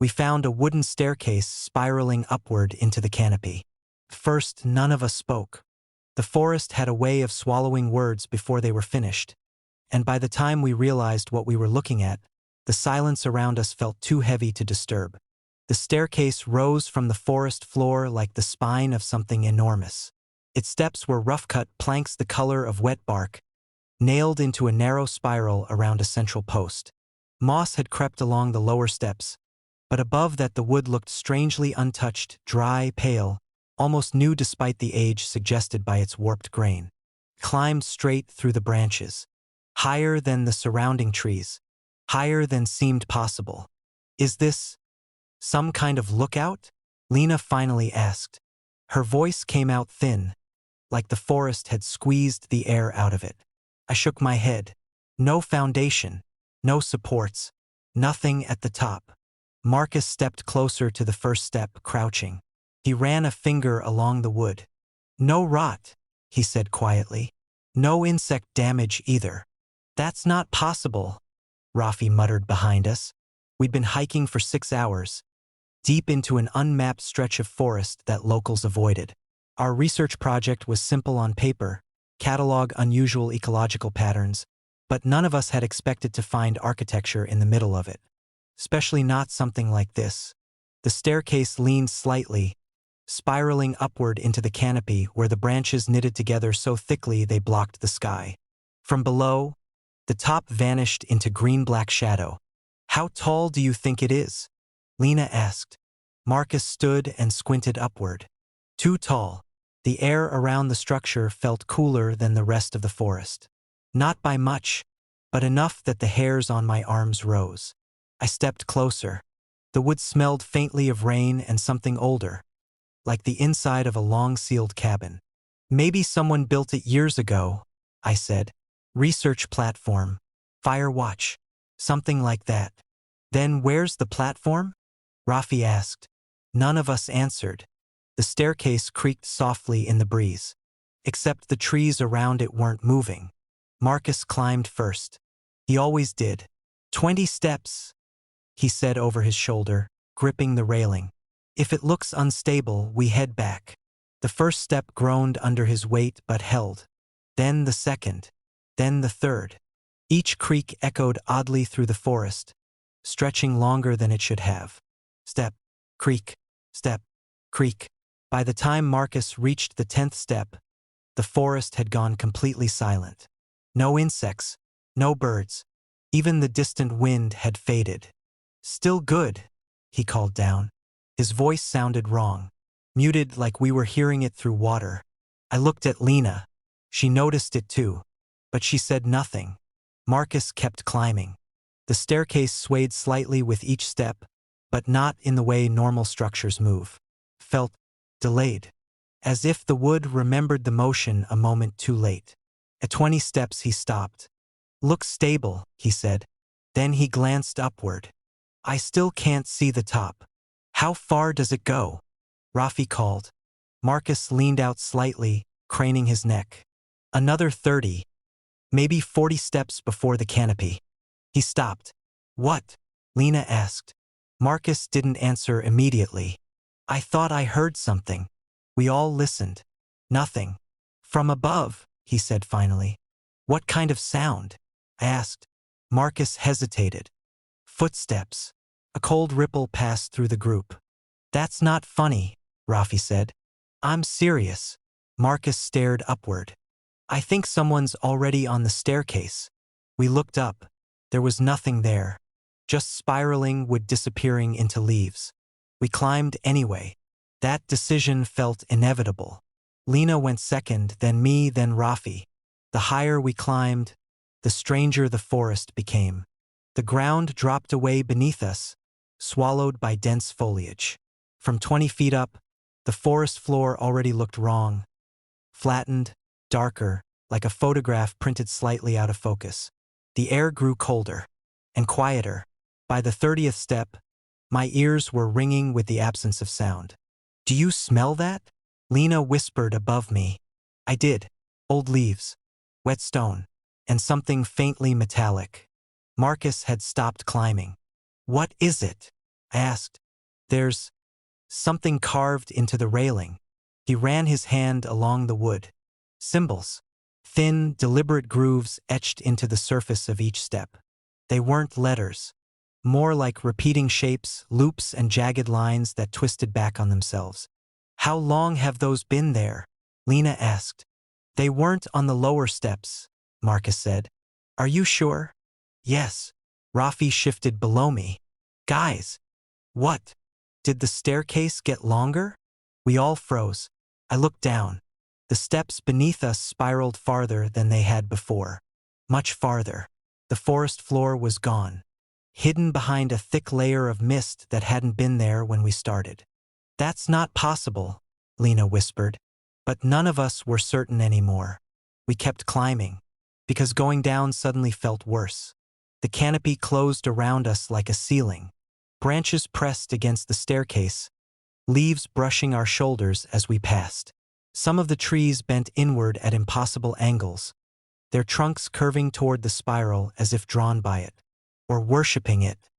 We found a wooden staircase spiraling upward into the canopy. First, none of us spoke. The forest had a way of swallowing words before they were finished, and by the time we realized what we were looking at, the silence around us felt too heavy to disturb. The staircase rose from the forest floor like the spine of something enormous. Its steps were rough-cut planks the color of wet bark, nailed into a narrow spiral around a central post. Moss had crept along the lower steps, but above that the wood looked strangely untouched, dry, pale, almost new despite the age suggested by its warped grain. Climbed straight through the branches, higher than the surrounding trees, higher than seemed possible. "Is this some kind of lookout?" Lena finally asked. Her voice came out thin, like the forest had squeezed the air out of it. I shook my head. No foundation, no supports, nothing at the top. Marcus stepped closer to the first step, crouching. He ran a finger along the wood. "No rot," he said quietly. "No insect damage either." "That's not possible," Rafi muttered behind us. We'd been hiking for 6 hours, deep into an unmapped stretch of forest that locals avoided. Our research project was simple on paper, catalog unusual ecological patterns, but none of us had expected to find architecture in the middle of it. Especially not something like this. The staircase leaned slightly, spiraling upward into the canopy where the branches knitted together so thickly they blocked the sky. From below, the top vanished into green-black shadow. "How tall do you think it is?" Lena asked. Marcus stood and squinted upward. "Too tall." The air around the structure felt cooler than the rest of the forest. Not by much, but enough that the hairs on my arms rose. I stepped closer. The wood smelled faintly of rain and something older, like the inside of a long-sealed cabin. "Maybe someone built it years ago," I said. "Research platform, fire watch, something like that." "Then where's the platform?" Rafi asked. None of us answered. The staircase creaked softly in the breeze. Except the trees around it weren't moving. Marcus climbed first. He always did. 20 steps, he said over his shoulder, gripping the railing. "If it looks unstable, we head back." The first step groaned under his weight but held. Then the second. Then the third. Each creak echoed oddly through the forest, stretching longer than it should have. Step, creak, step, creak. By the time Marcus reached the 10th step, the forest had gone completely silent. No insects, no birds. Even the distant wind had faded. "Still good," he called down. His voice sounded wrong, muted like we were hearing it through water. I looked at Lena. She noticed it too, but she said nothing. Marcus kept climbing. The staircase swayed slightly with each step, but not in the way normal structures move. Felt delayed, as if the wood remembered the motion a moment too late. At 20 steps he stopped. "Looks stable," he said. Then he glanced upward. "I still can't see the top." "How far does it go?" Rafi called. Marcus leaned out slightly, craning his neck. "Another 30, maybe 40 steps before the canopy." He stopped. "What?" Lena asked. Marcus didn't answer immediately. "I thought I heard something." We all listened. "Nothing." "From above," he said finally. "What kind of sound?" I asked. Marcus hesitated. "Footsteps." A cold ripple passed through the group. "That's not funny," Rafi said. "I'm serious." Marcus stared upward. "I think someone's already on the staircase." We looked up. There was nothing there. Just spiraling wood disappearing into leaves. We climbed anyway. That decision felt inevitable. Lena went second, then me, then Rafi. The higher we climbed, the stranger the forest became. The ground dropped away beneath us, swallowed by dense foliage. From 20 feet up, the forest floor already looked wrong. Flattened, darker, like a photograph printed slightly out of focus. The air grew colder and quieter. By the 30th step, my ears were ringing with the absence of sound. "Do you smell that?" Lena whispered above me. I did. Old leaves, wet stone, and something faintly metallic. Marcus had stopped climbing. "What is it?" I asked. There's something carved into the railing. He ran his hand along the wood. Symbols. Thin, deliberate grooves etched into the surface of each step. They weren't letters. More like repeating shapes, loops, and jagged lines that twisted back on themselves. How long have those been there? Lena asked. They weren't on the lower steps, Marcus said. Are you sure? Yes. Rafi shifted below me. Guys. What? Did the staircase get longer? We all froze. I looked down. The steps beneath us spiraled farther than they had before. Much farther. The forest floor was gone, hidden behind a thick layer of mist that hadn't been there when we started. That's not possible, Lena whispered. But none of us were certain anymore. We kept climbing, because going down suddenly felt worse. The canopy closed around us like a ceiling. Branches pressed against the staircase, leaves brushing our shoulders as we passed. Some of the trees bent inward at impossible angles, their trunks curving toward the spiral as if drawn by it, or worshipping it.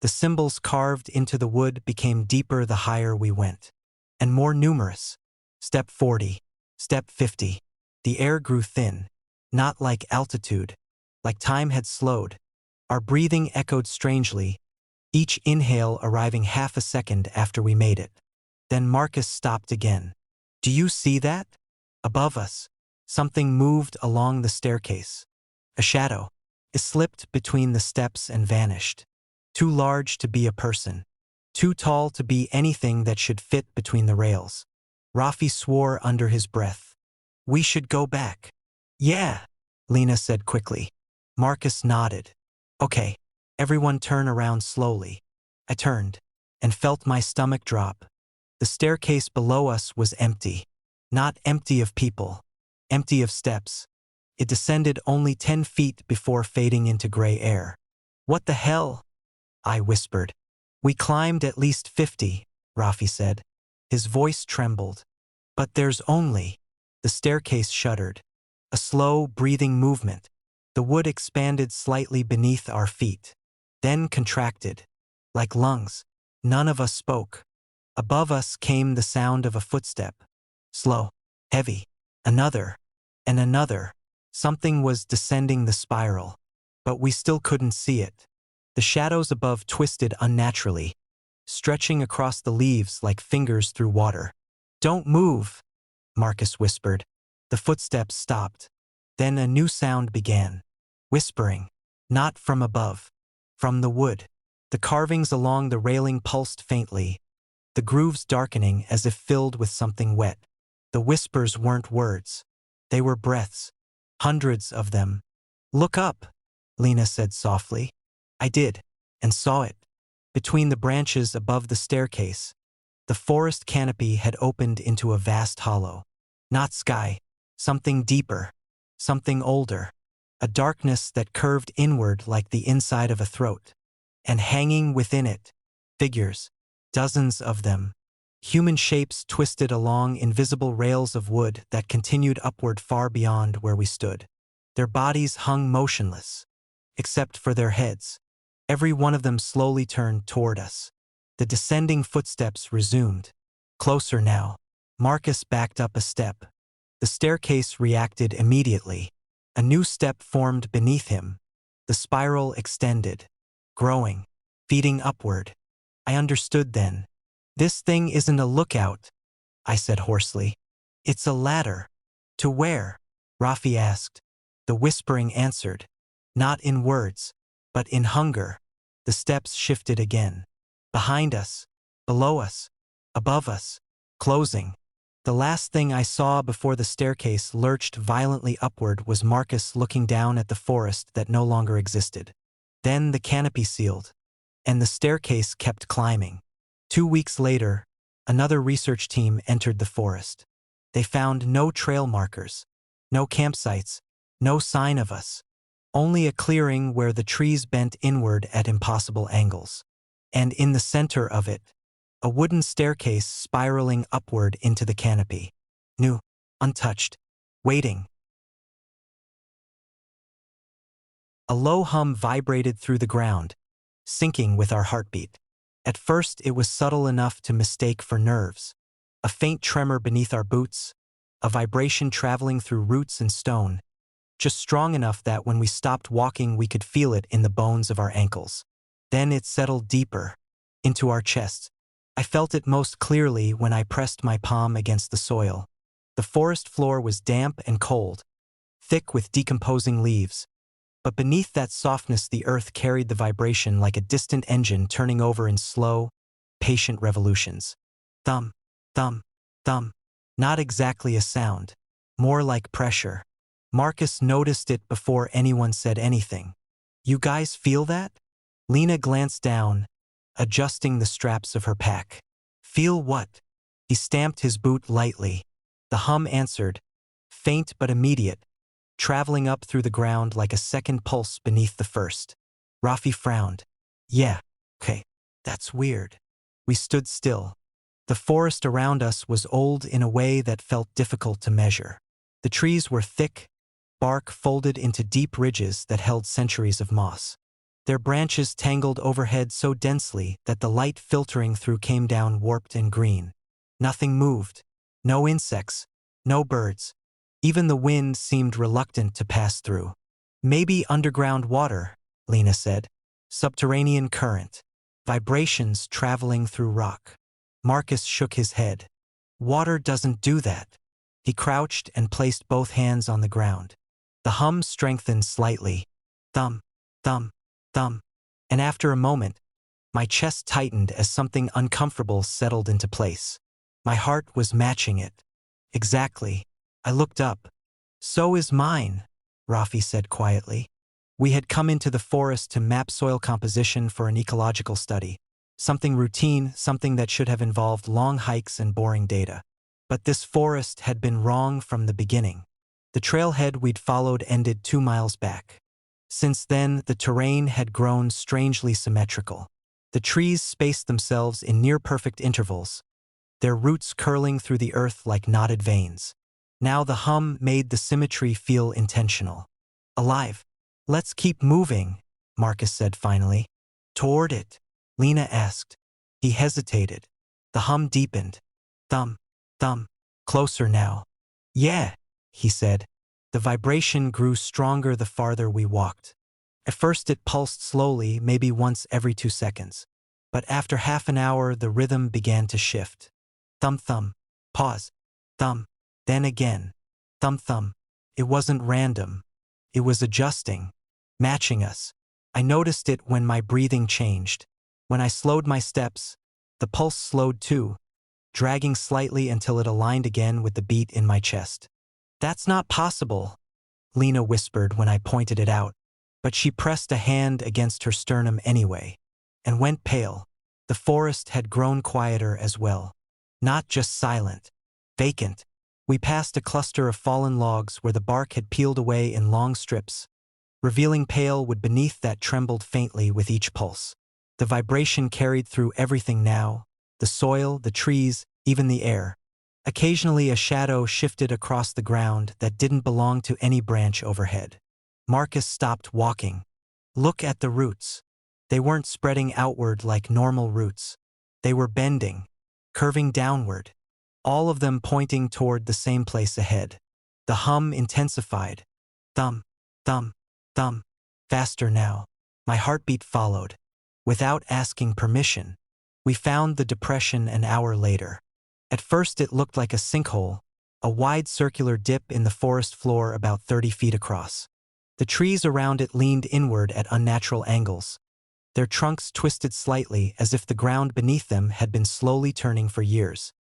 The symbols carved into the wood became deeper the higher we went, and more numerous. Step 40, step 50. The air grew thin, not like altitude, like time had slowed. Our breathing echoed strangely, each inhale arriving half a second after we made it. Then Marcus stopped again. Do you see that? Above us, something moved along the staircase. A shadow. It slipped between the steps and vanished. Too large to be a person. Too tall to be anything that should fit between the rails. Rafi swore under his breath. We should go back. Yeah, Lena said quickly. Marcus nodded. Okay, everyone turn around slowly. I turned, and felt my stomach drop. The staircase below us was empty. Not empty of people. Empty of steps. It descended only 10 feet before fading into gray air. What the hell? I whispered. We climbed at least 50, Rafi said. His voice trembled. But there's only. The staircase shuddered. A slow, breathing movement. The wood expanded slightly beneath our feet. Then contracted. Like lungs. None of us spoke. Above us came the sound of a footstep. Slow. Heavy. Another. And another. Something was descending the spiral. But we still couldn't see it. The shadows above twisted unnaturally, stretching across the leaves like fingers through water. Don't move, Marcus whispered. The footsteps stopped. Then a new sound began. Whispering. Not from above. From the wood. The carvings along the railing pulsed faintly, the grooves darkening as if filled with something wet. The whispers weren't words. They were breaths. Hundreds of them. Look up, Lena said softly. I did, and saw it. Between the branches above the staircase, the forest canopy had opened into a vast hollow. Not sky, something deeper, something older. A darkness that curved inward like the inside of a throat. And hanging within it, figures, dozens of them. Human shapes twisted along invisible rails of wood that continued upward far beyond where we stood. Their bodies hung motionless, except for their heads. Every one of them slowly turned toward us. The descending footsteps resumed. Closer now. Marcus backed up a step. The staircase reacted immediately. A new step formed beneath him. The spiral extended, growing, feeding upward. I understood then. This thing isn't a lookout, I said hoarsely. It's a ladder. To where? Rafi asked. The whispering answered. Not in words, but in hunger. The steps shifted again. Behind us, below us, above us, closing. The last thing I saw before the staircase lurched violently upward was Marcus looking down at the forest that no longer existed. Then the canopy sealed, and the staircase kept climbing. 2 weeks later, another research team entered the forest. They found no trail markers, no campsites, no sign of us. Only a clearing where the trees bent inward at impossible angles. And in the center of it, a wooden staircase spiraling upward into the canopy. New, untouched, waiting. A low hum vibrated through the ground, syncing with our heartbeat. At first it was subtle enough to mistake for nerves. A faint tremor beneath our boots, a vibration traveling through roots and stone, just strong enough that when we stopped walking we could feel it in the bones of our ankles. Then it settled deeper, into our chests. I felt it most clearly when I pressed my palm against the soil. The forest floor was damp and cold, thick with decomposing leaves. But beneath that softness the earth carried the vibration like a distant engine turning over in slow, patient revolutions. Thump, thump, thump. Not exactly a sound, more like pressure. Marcus noticed it before anyone said anything. "You guys feel that?" Lena glanced down, adjusting the straps of her pack. "Feel what?" He stamped his boot lightly. The hum answered, faint but immediate, traveling up through the ground like a second pulse beneath the first. Rafi frowned. "Yeah, okay, that's weird." We stood still. The forest around us was old in a way that felt difficult to measure. The trees were thick, bark folded into deep ridges that held centuries of moss. Their branches tangled overhead so densely that the light filtering through came down warped and green. Nothing moved. No insects. No birds. Even the wind seemed reluctant to pass through. "Maybe underground water," Lena said. "Subterranean current. Vibrations traveling through rock." Marcus shook his head. "Water doesn't do that." He crouched and placed both hands on the ground. The hum strengthened slightly. Thump, thump, thump. And after a moment, my chest tightened as something uncomfortable settled into place. My heart was matching it. Exactly. I looked up. "So is mine," Rafi said quietly. We had come into the forest to map soil composition for an ecological study. Something routine, something that should have involved long hikes and boring data. But this forest had been wrong from the beginning. The trailhead we'd followed ended 2 miles back. Since then, the terrain had grown strangely symmetrical. The trees spaced themselves in near-perfect intervals, their roots curling through the earth like knotted veins. Now the hum made the symmetry feel intentional. Alive. "Let's keep moving," Marcus said finally. "Toward it?" Lena asked. He hesitated. The hum deepened. Thump, thump. Closer now. "Yeah," he said. The vibration grew stronger the farther we walked. At first it pulsed slowly, maybe once every 2 seconds. But after half an hour the rhythm began to shift. Thump thump. Pause. Thump. Then again. Thump thump. It wasn't random. It was adjusting, matching us. I noticed it when my breathing changed. When I slowed my steps, the pulse slowed too, dragging slightly until it aligned again with the beat in my chest. "That's not possible," Lena whispered when I pointed it out. But she pressed a hand against her sternum anyway, and went pale. The forest had grown quieter as well. Not just silent, vacant. We passed a cluster of fallen logs where the bark had peeled away in long strips, revealing pale wood beneath that trembled faintly with each pulse. The vibration carried through everything now, the soil, the trees, even the air. Occasionally a shadow shifted across the ground that didn't belong to any branch overhead. Marcus stopped walking. "Look at the roots." They weren't spreading outward like normal roots. They were bending, curving downward, all of them pointing toward the same place ahead. The hum intensified. Thump, thump, thump. Faster now. My heartbeat followed. Without asking permission, we found the depression an hour later. At first it looked like a sinkhole, a wide circular dip in the forest floor about 30 feet across. The trees around it leaned inward at unnatural angles. Their trunks twisted slightly as if the ground beneath them had been slowly turning for years.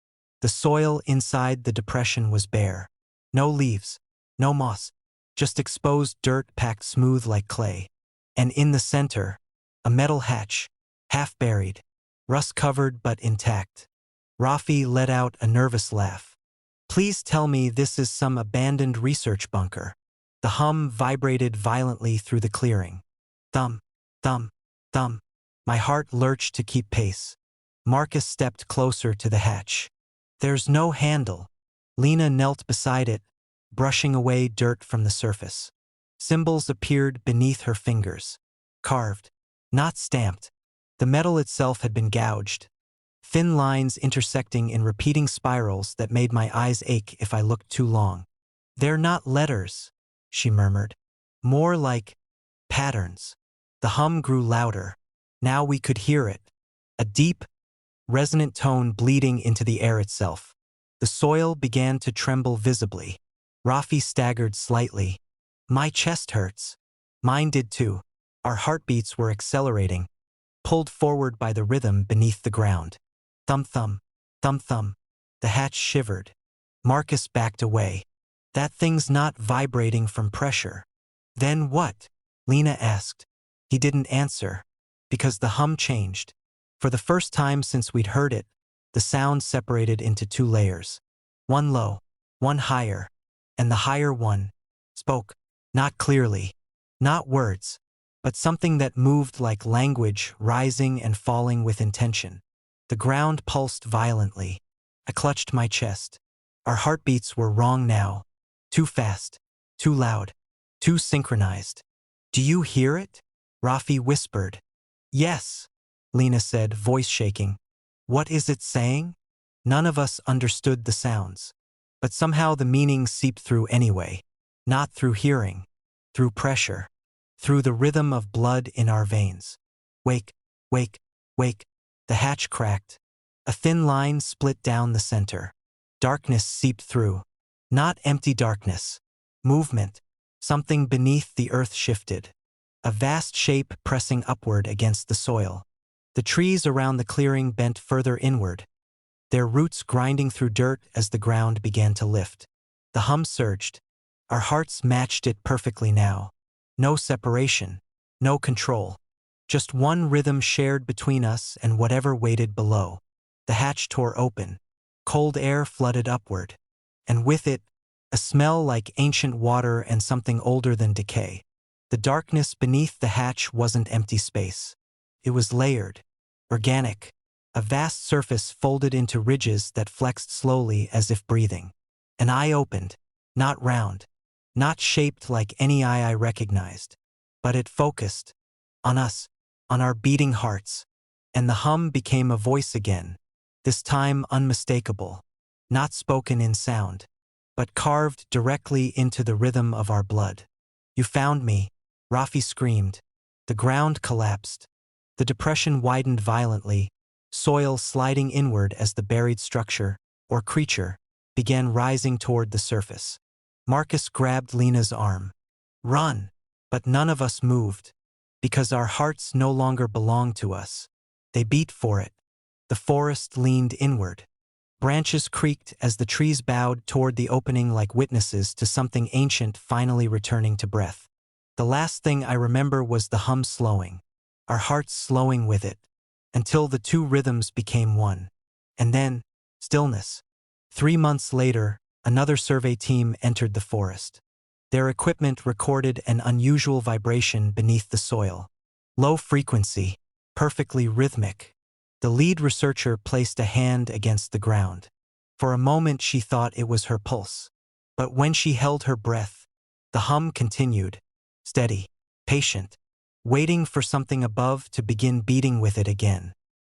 The soil inside the depression was bare. No leaves, no moss, just exposed dirt packed smooth like clay. And in the center, a metal hatch, half buried, rust-covered but intact. Rafi let out a nervous laugh. "Please tell me this is some abandoned research bunker." The hum vibrated violently through the clearing. Thump, thump, thump. My heart lurched to keep pace. Marcus stepped closer to the hatch. "There's no handle." Lena knelt beside it, brushing away dirt from the surface. Symbols appeared beneath her fingers. Carved, not stamped, The metal itself had been gouged, thin lines intersecting in repeating spirals that made my eyes ache if I looked too long. "They're not letters," she murmured. "More like patterns." The hum grew louder. Now we could hear it. A deep, resonant tone bleeding into the air itself. The soil began to tremble visibly. Rafi staggered slightly. "My chest hurts." Mine did too. Our heartbeats were accelerating, pulled forward by the rhythm beneath the ground. Thump-thump, thump-thump. The hatch shivered. Marcus backed away. "That thing's not vibrating from pressure." "Then what?" Lena asked. He didn't answer, because the hum changed. For the first time since we'd heard it, the sound separated into two layers. One low, one higher, and the higher one spoke, not clearly, not words, but something that moved like language, rising and falling with intention. The ground pulsed violently. I clutched my chest. Our heartbeats were wrong now. Too fast, too loud, too synchronized. "Do you hear it?" Rafi whispered. "Yes," Lena said, voice shaking. "What is it saying?" None of us understood the sounds, but somehow the meaning seeped through anyway. Not through hearing, through pressure, through the rhythm of blood in our veins. "Wake, wake, wake." The hatch cracked. A thin line split down the center. Darkness seeped through. Not empty darkness. Movement. Something beneath the earth shifted. A vast shape pressing upward against the soil. The trees around the clearing bent further inward, their roots grinding through dirt as the ground began to lift. The hum surged. Our hearts matched it perfectly now. No separation, no control. Just one rhythm shared between us and whatever waited below. The hatch tore open. Cold air flooded upward. And with it, a smell like ancient water and something older than decay. The darkness beneath the hatch wasn't empty space. It was layered, organic, a vast surface folded into ridges that flexed slowly as if breathing. An eye opened, not round, not shaped like any eye I recognized, but it focused on us, on our beating hearts, and the hum became a voice again, this time unmistakable, not spoken in sound, but carved directly into the rhythm of our blood. "You found me," Rafi screamed. The ground collapsed. The depression widened violently, soil sliding inward as the buried structure, or creature, began rising toward the surface. Marcus grabbed Lena's arm. "Run!" But none of us moved, because our hearts no longer belonged to us. They beat for it. The forest leaned inward. Branches creaked as the trees bowed toward the opening like witnesses to something ancient finally returning to breath. The last thing I remember was the hum slowing, our hearts slowing with it, until the two rhythms became one. And then, stillness. 3 months later, another survey team entered the forest. Their equipment recorded an unusual vibration beneath the soil. Low frequency, perfectly rhythmic. The lead researcher placed a hand against the ground. For a moment she thought it was her pulse. But when she held her breath, the hum continued, steady, patient, waiting for something above to begin beating with it again.